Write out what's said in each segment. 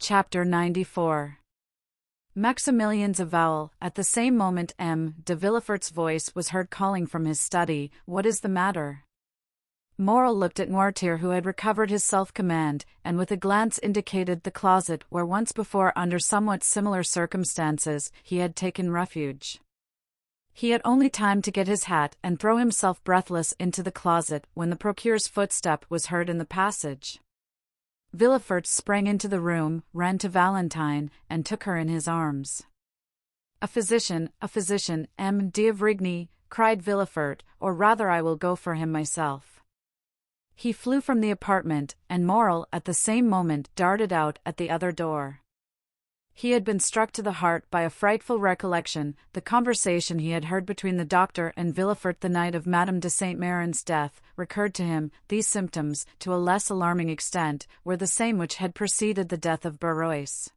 Chapter 94. Maximilian's avowal. At the same moment M. de Villefort's voice was heard calling from his study, "What is the matter?" Morel looked at Noirtier, who had recovered his self-command, and with a glance indicated the closet where once before, under somewhat similar circumstances, he had taken refuge. He had only time to get his hat and throw himself breathless into the closet when the procureur's footstep was heard in the passage. Villefort sprang into the room, ran to Valentine, and took her in his arms. A physician, M. d'Avrigny," cried Villefort, "or rather I will go for him myself." He flew from the apartment, and Morel at the same moment darted out at the other door. He had been struck to the heart by a frightful recollection. The conversation he had heard between the doctor and Villefort the night of Madame de Saint-Méran's death recurred to him. These symptoms, to a less alarming extent, were the same which had preceded the death of Barrois.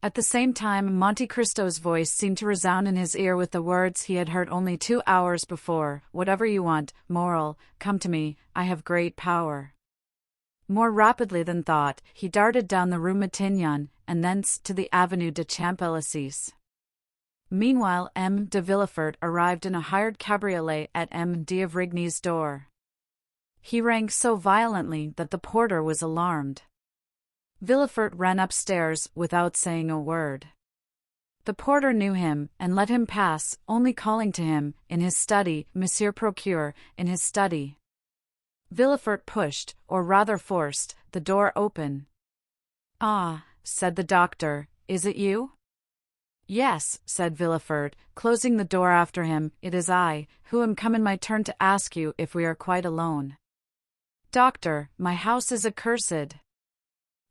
At the same time Monte Cristo's voice seemed to resound in his ear with the words he had heard only 2 hours before: "Whatever you want, Morel, come to me, I have great power." More rapidly than thought, he darted down the Rue Matignon, and thence to the Avenue de Champs-Élysées. Meanwhile M. de Villefort arrived in a hired cabriolet at M. d'Avrigny's door. He rang so violently that the porter was alarmed. Villefort ran upstairs without saying a word. The porter knew him, and let him pass, only calling to him, in his study, "Monsieur Procureur," in his study. Villefort pushed, or rather forced, the door open. "Ah," said the doctor, "is it you?" "Yes," said Villefort, closing the door after him, "it is I, who am come in my turn to ask you if we are quite alone." "Doctor, my house is accursed."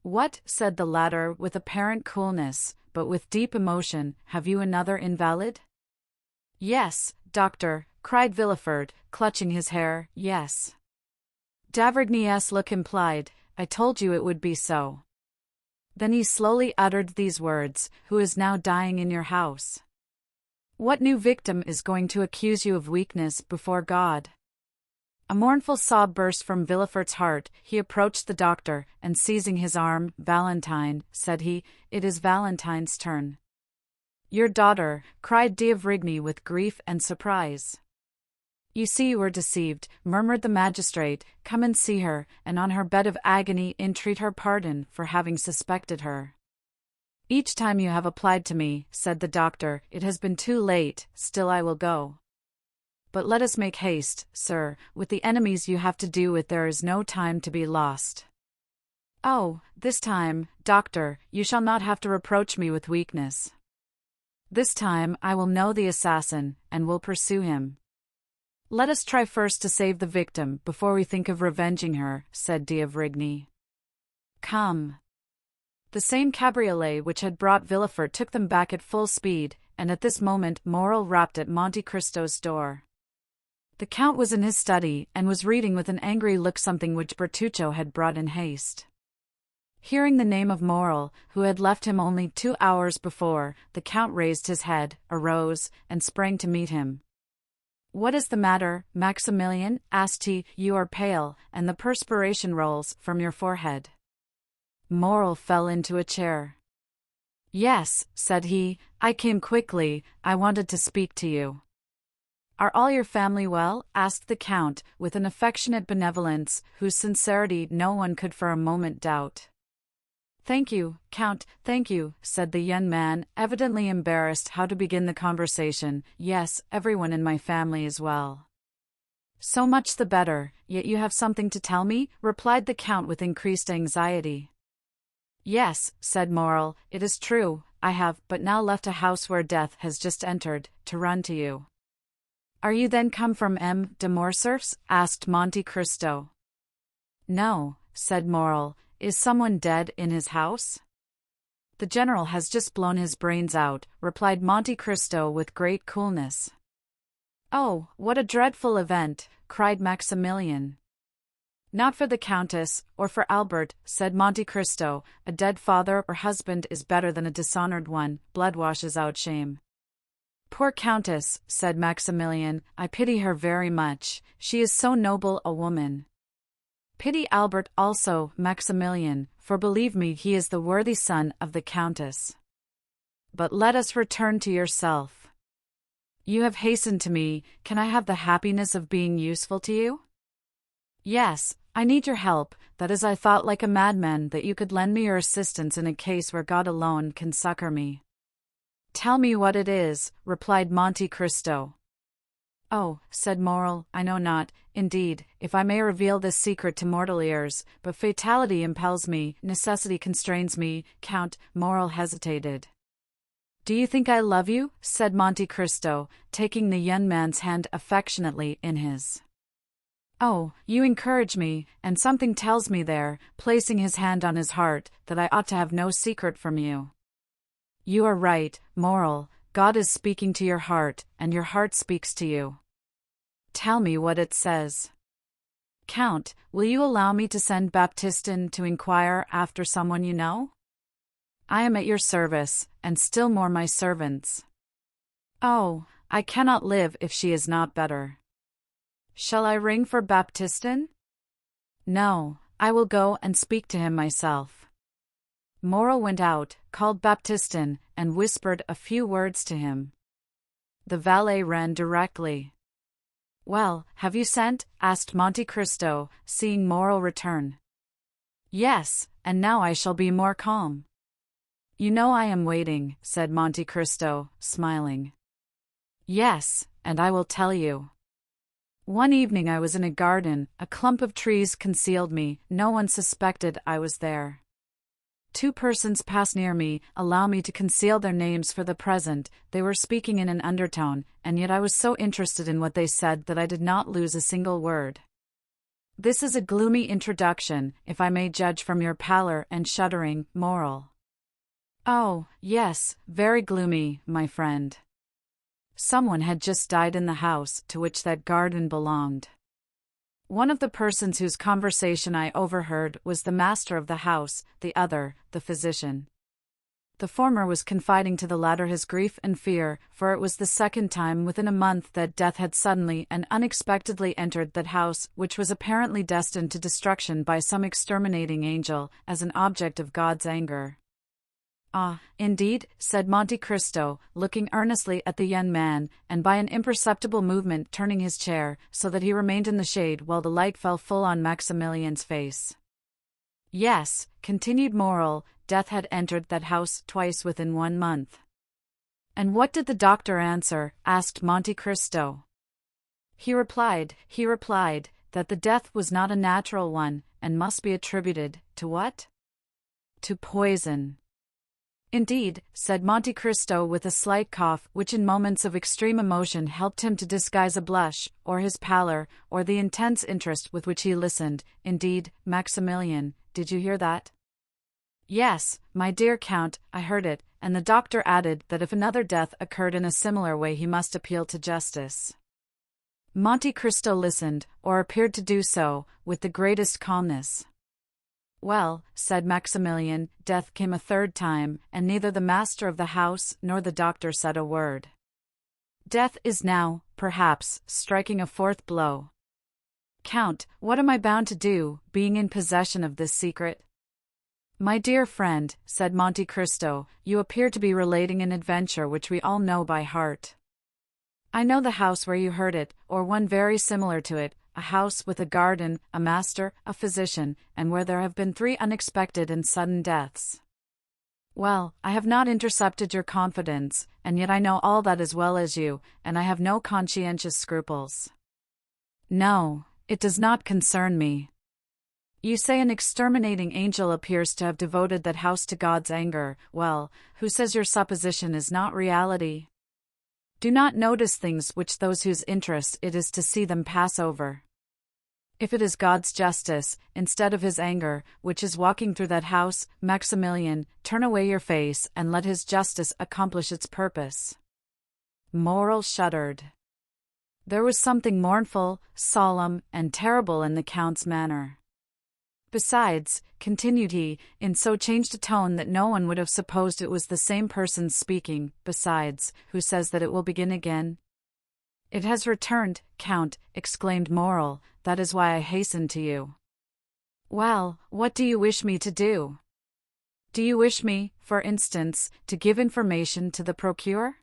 "What?" said the latter with apparent coolness, but with deep emotion, "have you another invalid?" "Yes, doctor," cried Villefort, clutching his hair, "yes." D'Avrigny's look implied, "I told you it would be so." Then he slowly uttered these words: "Who is now dying in your house? What new victim is going to accuse you of weakness before God?" A mournful sob burst from Villefort's heart. He approached the doctor, and seizing his arm, "Valentine," said he, "it is Valentine's turn." "Your daughter," cried d'Avrigny with grief and surprise. "You see you were deceived," murmured the magistrate. "Come and see her, and on her bed of agony entreat her pardon for having suspected her." "Each time you have applied to me," said the doctor, "it has been too late. Still I will go. But let us make haste, sir. With the enemies you have to do with there is no time to be lost." "Oh, this time, doctor, you shall not have to reproach me with weakness. This time I will know the assassin, and will pursue him." "Let us try first to save the victim before we think of revenging her," said d'Avrigny. "Come." The same cabriolet which had brought Villefort took them back at full speed, and at this moment Morel rapped at Monte Cristo's door. The Count was in his study, and was reading with an angry look something which Bertuccio had brought in haste. Hearing the name of Morel, who had left him only 2 hours before, the Count raised his head, arose, and sprang to meet him. "What is the matter, Maximilian?" asked he. "You are pale, and the perspiration rolls from your forehead." Morel fell into a chair. "Yes," said he, "I came quickly, I wanted to speak to you." "Are all your family well?" asked the Count, with an affectionate benevolence, whose sincerity no one could for a moment doubt. "Thank you, Count, thank you," said the young man, evidently embarrassed how to begin the conversation. "Yes, everyone in my family is well." "So much the better, yet you have something to tell me?" replied the Count with increased anxiety. "Yes," said Morel, "it is true, I have but now left a house where death has just entered, to run to you." "Are you then come from M. de Morcerf's?" asked Monte Cristo. "No," said Morel. "Is someone dead in his house?" "The general has just blown his brains out," replied Monte Cristo with great coolness. "Oh, what a dreadful event!" cried Maximilian. "Not for the Countess, or for Albert," said Monte Cristo. "A dead father or husband is better than a dishonored one. Blood washes out shame." "Poor Countess," said Maximilian, "I pity her very much. She is so noble a woman." Pity Albert also, Maximilian, for believe me he is the worthy son of the Countess. But let us return to yourself. You have hastened to me, can I have the happiness of being useful to you? Yes, I need your help, that is I thought like a madman that you could lend me your assistance in a case where God alone can succor me. Tell me what it is, replied Monte Cristo. Oh, said Morrel, I know not, indeed, if I may reveal this secret to mortal ears, but fatality impels me, necessity constrains me, Count. Morrel hesitated. Do you think I love you? Said Monte Cristo, taking the young man's hand affectionately in his. Oh, you encourage me, and something tells me there, placing his hand on his heart, that I ought to have no secret from you. You are right, Morrel, God is speaking to your heart, and your heart speaks to you. Tell me what it says. Count, will you allow me to send Baptistin to inquire after someone you know? I am at your service, and still more my servants. Oh, I cannot live if she is not better. Shall I ring for Baptistin? No, I will go and speak to him myself. Morrel went out, called Baptistin, and whispered a few words to him. The valet ran directly. Well, have you sent? Asked Monte Cristo, seeing Morrel return. Yes, and now I shall be more calm. You know I am waiting, said Monte Cristo, smiling. Yes, and I will tell you. One evening I was in a garden, a clump of trees concealed me, no one suspected I was there. Two persons passed near me, allow me to conceal their names for the present, they were speaking in an undertone, and yet I was so interested in what they said that I did not lose a single word. This is a gloomy introduction, if I may judge from your pallor and shuddering, Morrel. Oh, yes, very gloomy, my friend. Someone had just died in the house to which that garden belonged. One of the persons whose conversation I overheard was the master of the house, the other, the physician. The former was confiding to the latter his grief and fear, for it was the second time within a month that death had suddenly and unexpectedly entered that house, which was apparently destined to destruction by some exterminating angel, as an object of God's anger. Ah, indeed, said Monte Cristo, looking earnestly at the young man, and by an imperceptible movement turning his chair, so that he remained in the shade while the light fell full on Maximilian's face. Yes, continued Morrel, death had entered that house twice within 1 month. And what did the doctor answer? Asked Monte Cristo. He replied, that the death was not a natural one, and must be attributed, to what? To poison. Indeed, said Monte Cristo with a slight cough which in moments of extreme emotion helped him to disguise a blush, or his pallor, or the intense interest with which he listened. Indeed, Maximilian, did you hear that? Yes, my dear Count, I heard it, and the doctor added that if another death occurred in a similar way he must appeal to justice. Monte Cristo listened, or appeared to do so, with the greatest calmness. Well, said Maximilian, death came a third time, and neither the master of the house nor the doctor said a word. Death is now, perhaps, striking a fourth blow. Count, what am I bound to do, being in possession of this secret? My dear friend, said Monte Cristo, you appear to be relating an adventure which we all know by heart. I know the house where you heard it, or one very similar to it, a house with a garden, a master, a physician, and where there have been 3 unexpected and sudden deaths. Well, I have not intercepted your confidence, and yet I know all that as well as you, and I have no conscientious scruples. No, it does not concern me. You say an exterminating angel appears to have devoted that house to God's anger. Well, who says your supposition is not reality? Do not notice things which those whose interest it is to see them pass over. If it is God's justice, instead of his anger, which is walking through that house, Maximilian, turn away your face and let his justice accomplish its purpose. Morrel shuddered. There was something mournful, solemn, and terrible in the Count's manner. Besides, continued he, in so changed a tone that no one would have supposed it was the same person speaking, besides, who says that it will begin again? It has returned, Count, exclaimed Morrel, that is why I hastened to you. Well, what do you wish me to do? Do you wish me, for instance, to give information to the procureur?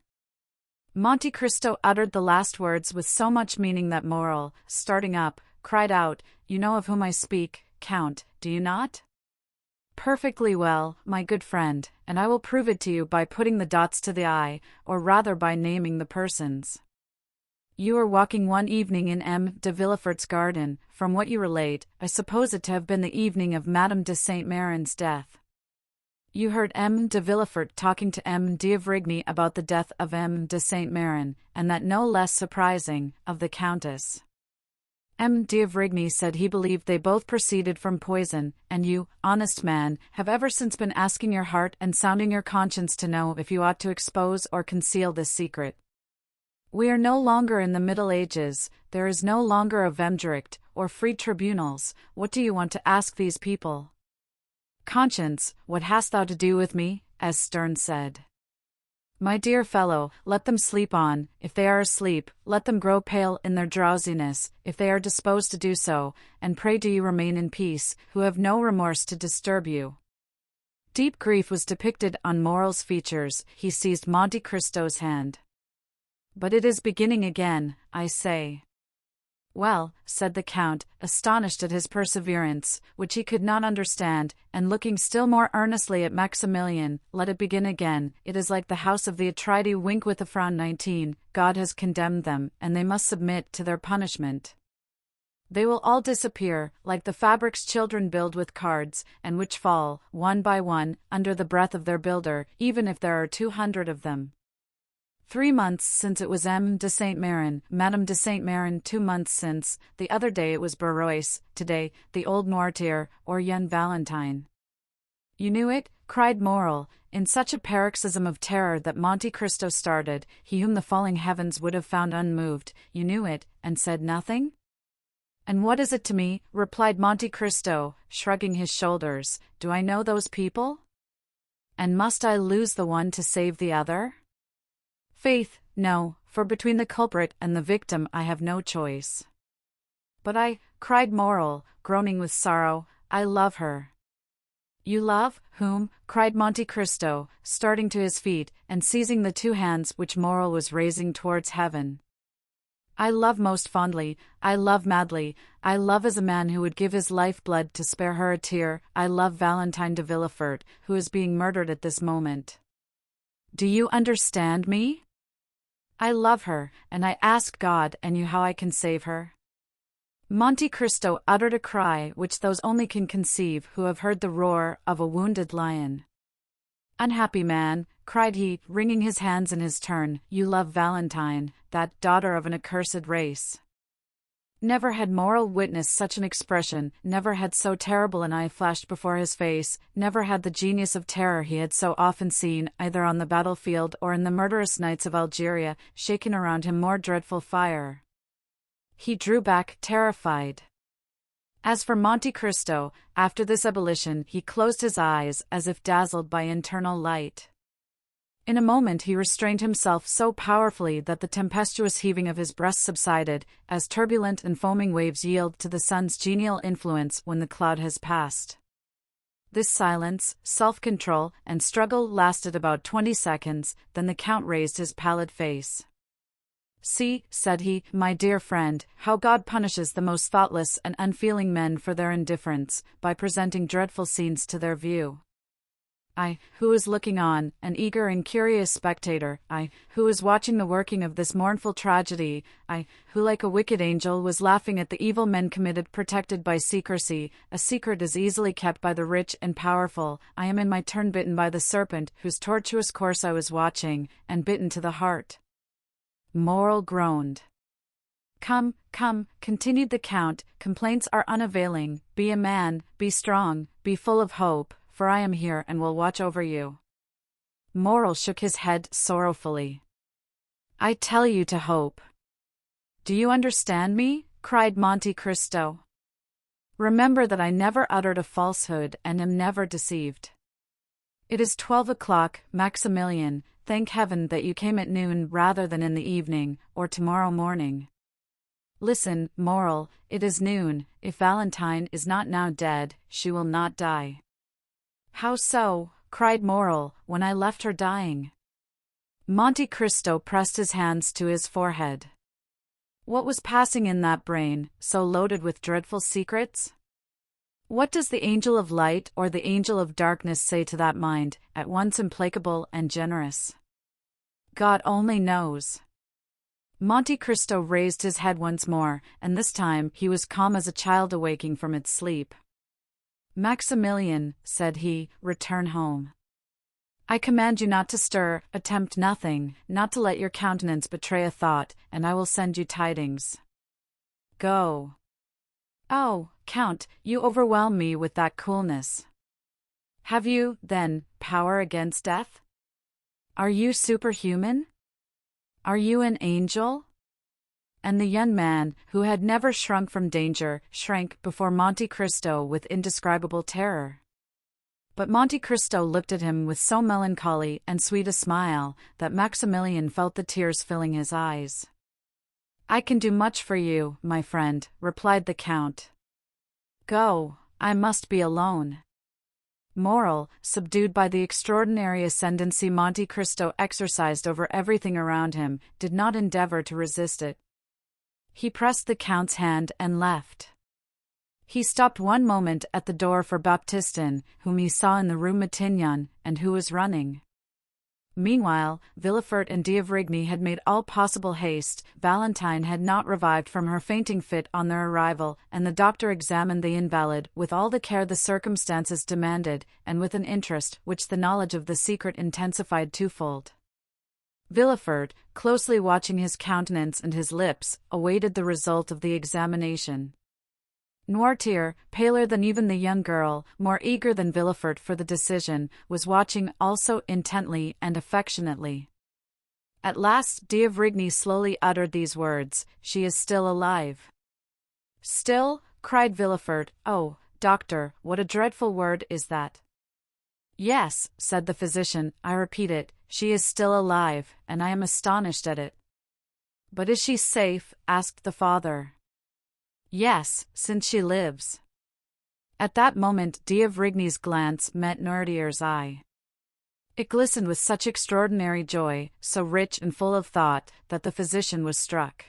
Monte Cristo uttered the last words with so much meaning that Morrel, starting up, cried out, "You know of whom I speak, Count, do you not?" "Perfectly well, my good friend, and I will prove it to you by putting the dots to the I, or rather by naming the persons. You were walking one evening in M. de Villefort's garden. From what you relate, I suppose it to have been the evening of Madame de Saint Méran's death. You heard M. de Villefort talking to M. d'Avrigny about the death of M. de Saint Méran, and that no less surprising, of the Countess. M. d'Avrigny said he believed they both proceeded from poison, and you, honest man, have ever since been asking your heart and sounding your conscience to know if you ought to expose or conceal this secret. We are no longer in the Middle Ages, there is no longer a Vemgericht, or free tribunals. What do you want to ask these people? Conscience, what hast thou to do with me? As Sterne said. My dear fellow, let them sleep on. If they are asleep, let them grow pale in their drowsiness, if they are disposed to do so, and pray do you remain in peace, who have no remorse to disturb you. Deep grief was depicted on Morrel's features. He seized Monte Cristo's hand. But it is beginning again, I say. Well, said the Count, astonished at his perseverance, which he could not understand, and looking still more earnestly at Maximilian, let it begin again. It is like the house of the Atridae. Wink with a frown. 19. God has condemned them, and they must submit to their punishment. They will all disappear, like the fabrics children build with cards, and which fall, one by one, under the breath of their builder, even if there are 200 of them. 3 months since it was M. de Saint Méran, Madame de Saint Méran. 2 months since, the other day it was Barrois, today, the old Noirtier, or young Valentine. You knew it? Cried Morrel, in such a paroxysm of terror that Monte Cristo started, he whom the falling heavens would have found unmoved. You knew it, and said nothing? And what is it to me? Replied Monte Cristo, shrugging his shoulders. Do I know those people? And must I lose the one to save the other? Faith, no, for between the culprit and the victim I have no choice. But I, cried Morrel, groaning with sorrow, I love her. You love, whom? Cried Monte Cristo, starting to his feet, and seizing the 2 hands which Morrel was raising towards heaven. I love most fondly, I love madly, I love as a man who would give his life-blood to spare her a tear. I love Valentine de Villefort, who is being murdered at this moment. Do you understand me? I love her, and I ask God and you how I can save her. Monte Cristo uttered a cry which those only can conceive who have heard the roar of a wounded lion. Unhappy man, cried he, wringing his hands in his turn, you love Valentine, that daughter of an accursed race. Never had Morrel witnessed such an expression, never had so terrible an eye flashed before his face, never had the genius of terror he had so often seen, either on the battlefield or in the murderous nights of Algeria, shaken around him more dreadful fire. He drew back, terrified. As for Monte Cristo, after this ebullition he closed his eyes as if dazzled by internal light. In a moment he restrained himself so powerfully that the tempestuous heaving of his breast subsided, as turbulent and foaming waves yield to the sun's genial influence when the cloud has passed. This silence, self-control, and struggle lasted about 20 seconds, then the Count raised his pallid face. See, said he, my dear friend, how God punishes the most thoughtless and unfeeling men for their indifference, by presenting dreadful scenes to their view. I, who was looking on, an eager and curious spectator, I, who was watching the working of this mournful tragedy, I, who like a wicked angel was laughing at the evil men committed protected by secrecy. A secret is easily kept by the rich and powerful. I am in my turn bitten by the serpent, whose tortuous course I was watching, and bitten to the heart. Morrel groaned. Come, come, continued the Count, complaints are unavailing. Be a man, be strong, be full of hope, for I am here and will watch over you. Morrel shook his head sorrowfully. I tell you to hope. Do you understand me? Cried Monte Cristo. Remember that I never uttered a falsehood and am never deceived. It is 12 o'clock, Maximilian. Thank heaven that you came at noon rather than in the evening, or tomorrow morning. Listen, moral, it is noon. If Valentine is not now dead, she will not die. How so? Cried moral, when I left her dying. Monte Cristo pressed his hands to his forehead. What was passing in that brain, so loaded with dreadful secrets? What does the angel of light or the angel of darkness say to that mind, at once implacable and generous? God only knows. Monte Cristo raised his head once more, and this time he was calm as a child awaking from its sleep. Maximilian, said he, return home. I command you not to stir, attempt nothing, not to let your countenance betray a thought, and I will send you tidings. Go. Oh, Count, you overwhelm me with that coolness. Have you, then, power against death? Are you superhuman? Are you an angel? And the young man, who had never shrunk from danger, shrank before Monte Cristo with indescribable terror. But Monte Cristo looked at him with so melancholy and sweet a smile that Maximilian felt the tears filling his eyes. I can do much for you, my friend, replied the Count. Go, I must be alone. Moral, subdued by the extraordinary ascendancy Monte Cristo exercised over everything around him, did not endeavor to resist it. He pressed the Count's hand and left. He stopped one moment at the door for Baptistin, whom he saw in the Rue Matignon, and who was running. Meanwhile, Villefort and d'Avrigny had made all possible haste. Valentine had not revived from her fainting fit on their arrival, and the doctor examined the invalid with all the care the circumstances demanded, and with an interest which the knowledge of the secret intensified twofold. Villefort, closely watching his countenance and his lips, awaited the result of the examination. Noirtier, paler than even the young girl, more eager than Villefort for the decision, was watching also intently and affectionately. At last d'Avrigny slowly uttered these words, "She is still alive." "Still?" cried Villefort. "Oh, doctor, what a dreadful word is that!" "Yes," said the physician, "I repeat it, she is still alive, and I am astonished at it." "But is she safe?" asked the father. "Yes, since she lives." At that moment d'Avrigny's glance met Noirtier's eye. It glistened with such extraordinary joy, so rich and full of thought, that the physician was struck.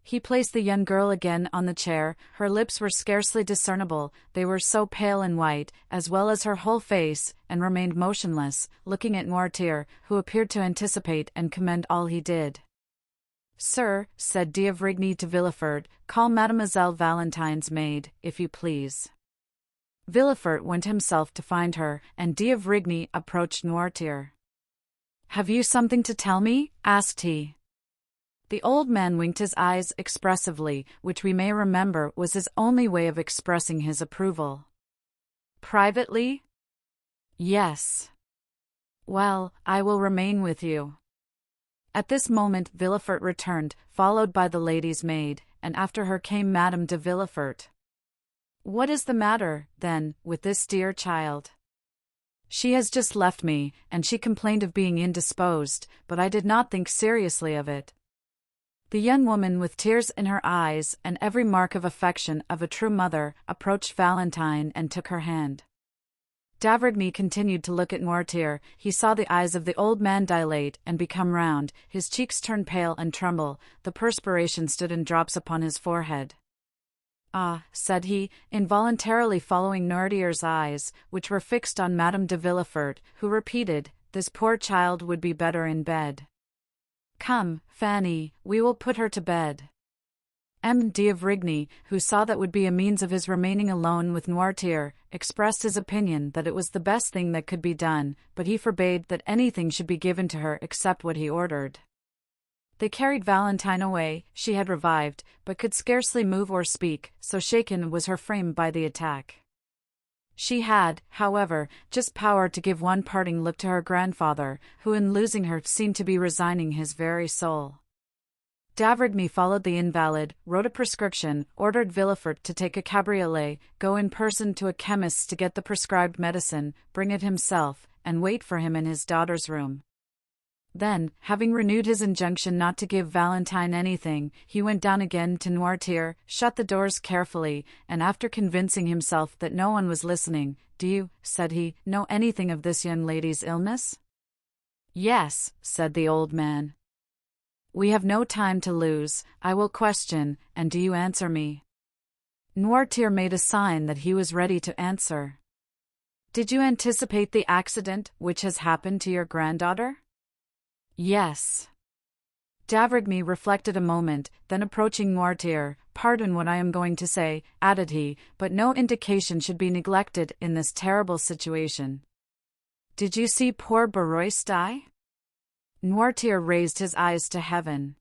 He placed the young girl again on the chair. Her lips were scarcely discernible, they were so pale and white, as well as her whole face, and remained motionless, looking at Noirtier, who appeared to anticipate and commend all he did. "Sir," said d'Avrigny to Villefort, "call Mademoiselle Valentine's maid, if you please." Villefort went himself to find her, and d'Avrigny approached Noirtier. "Have you something to tell me?" asked he. The old man winked his eyes expressively, which we may remember was his only way of expressing his approval. "Privately?" "Yes." "Well, I will remain with you." At this moment Villefort returned, followed by the lady's maid, and after her came Madame de Villefort. "What is the matter, then, with this dear child?" "She has just left me, and she complained of being indisposed, but I did not think seriously of it." The young woman, with tears in her eyes and every mark of affection of a true mother, approached Valentine and took her hand. d'Avrigny continued to look at Noirtier. He saw the eyes of the old man dilate and become round, his cheeks turn pale and tremble, the perspiration stood in drops upon his forehead. "Ah," said he, involuntarily following Noirtier's eyes, which were fixed on Madame de Villefort, who repeated, "This poor child would be better in bed." "Come, Fanny, we will put her to bed." d'Avrigny, who saw that would be a means of his remaining alone with Noirtier, expressed his opinion that it was the best thing that could be done, but he forbade that anything should be given to her except what he ordered. They carried Valentine away. She had revived, but could scarcely move or speak, so shaken was her frame by the attack. She had, however, just power to give one parting look to her grandfather, who in losing her seemed to be resigning his very soul. d'Avrigny followed the invalid, wrote a prescription, ordered Villefort to take a cabriolet, go in person to a chemist's to get the prescribed medicine, bring it himself, and wait for him in his daughter's room. Then, having renewed his injunction not to give Valentine anything, he went down again to Noirtier, shut the doors carefully, and after convincing himself that no one was listening, "Do you," said he, "know anything of this young lady's illness?" "Yes," said the old man. "We have no time to lose. I will question, and do you answer me?" Noirtier made a sign that he was ready to answer. "Did you anticipate the accident which has happened to your granddaughter?" "Yes." D'avrigny reflected a moment, then approaching Noirtier, "Pardon what I am going to say," added he, "but no indication should be neglected in this terrible situation. Did you see poor Barrois die?" Noirtier raised his eyes to heaven.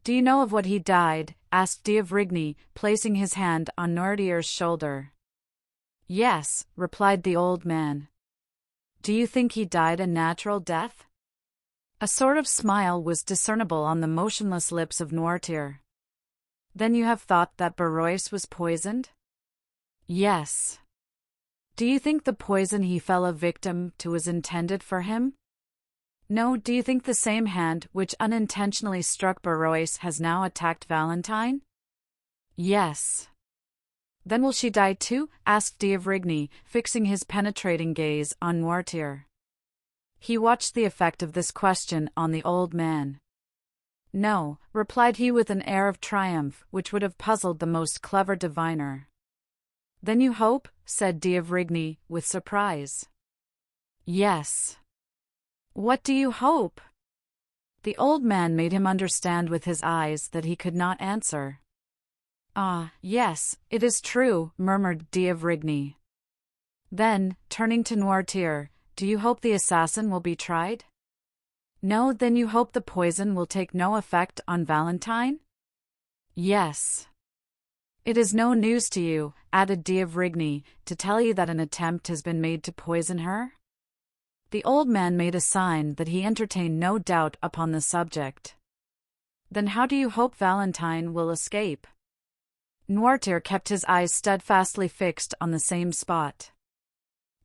"Do you know of what he died?" asked d'Avrigny, placing his hand on Noirtier's shoulder. "Yes," replied the old man. "Do you think he died a natural death?" A sort of smile was discernible on the motionless lips of Noirtier. "Then you have thought that Barrois was poisoned?" "Yes." "Do you think the poison he fell a victim to was intended for him?" "No." "Do you think the same hand which unintentionally struck Barrois has now attacked Valentine?" "Yes." "Then will she die too?" asked d'Avrigny, fixing his penetrating gaze on Noirtier. He watched the effect of this question on the old man. "No," replied he with an air of triumph which would have puzzled the most clever diviner. "Then you hope?" said d'Avrigny, with surprise. "Yes." "What do you hope?" The old man made him understand with his eyes that he could not answer. "Ah, yes, it is true," murmured d'Avrigny. Then, turning to Noirtier, "Do you hope the assassin will be tried?" "No." "Then you hope the poison will take no effect on Valentine?" "Yes." "It is no news to you," added d'Avrigny, "to tell you that an attempt has been made to poison her?" The old man made a sign that he entertained no doubt upon the subject. "Then how do you hope Valentine will escape?" Noirtier kept his eyes steadfastly fixed on the same spot.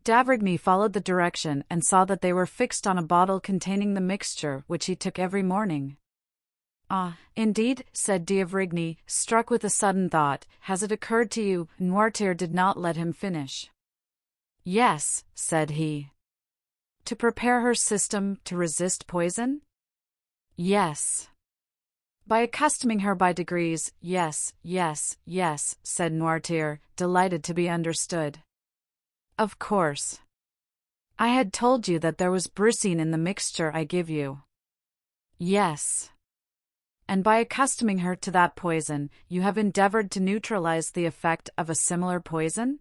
D'avrigny followed the direction and saw that they were fixed on a bottle containing the mixture which he took every morning. "Ah, indeed," said d'Avrigny, struck with a sudden thought. "Has it occurred to you?" Noirtier did not let him finish. "Yes," said he. "To prepare her system to resist poison?" "Yes." "By accustoming her by degrees." "Yes, yes, yes," said Noirtier, delighted to be understood. "Of course. I had told you that there was brucine in the mixture I give you." "Yes." "And by accustoming her to that poison, you have endeavored to neutralize the effect of a similar poison?"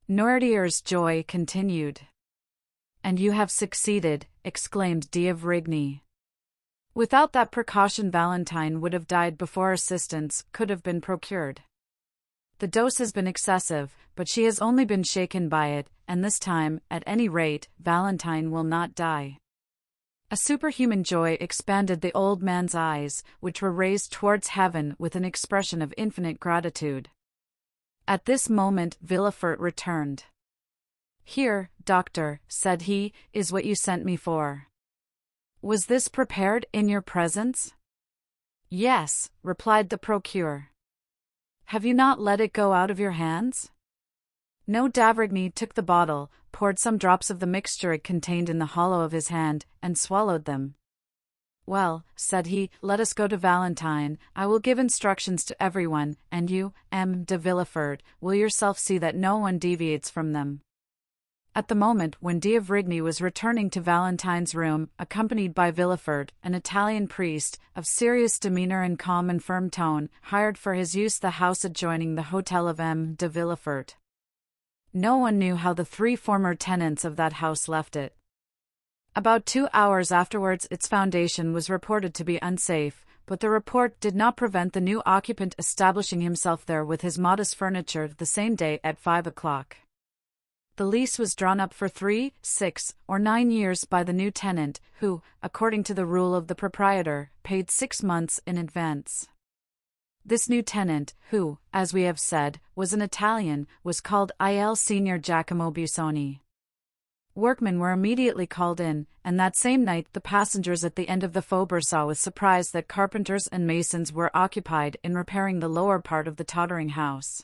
Noirtier's joy continued. "And you have succeeded," exclaimed d'Avrigny. "Without that precaution Valentine would have died before assistance could have been procured. The dose has been excessive, but she has only been shaken by it, and this time, at any rate, Valentine will not die." A superhuman joy expanded the old man's eyes, which were raised towards heaven with an expression of infinite gratitude. At this moment Villefort returned. "Here, doctor," said he, "is what you sent me for." "Was this prepared in your presence?" "Yes," replied the procureur. "Have you not let it go out of your hands?" No. d'Avrigny took the bottle, poured some drops of the mixture it contained in the hollow of his hand, and swallowed them. "Well," said he, "let us go to Valentine. I will give instructions to everyone, and you, M. de Villefort, will yourself see that no one deviates from them." At the moment when d'Avrigny was returning to Valentine's room, accompanied by Villefort, an Italian priest, of serious demeanor and calm and firm tone, hired for his use the house adjoining the hotel of M. de Villefort. No one knew how the 3 former tenants of that house left it. About 2 hours afterwards its foundation was reported to be unsafe, but the report did not prevent the new occupant establishing himself there with his modest furniture the same day at 5 o'clock. The lease was drawn up for 3, 6, or 9 years by the new tenant, who, according to the rule of the proprietor, paid 6 months in advance. This new tenant, who, as we have said, was an Italian, was called Il Signor Giacomo Busoni. Workmen were immediately called in, and that same night the passengers at the end of the Faubourg saw with surprise that carpenters and masons were occupied in repairing the lower part of the tottering house.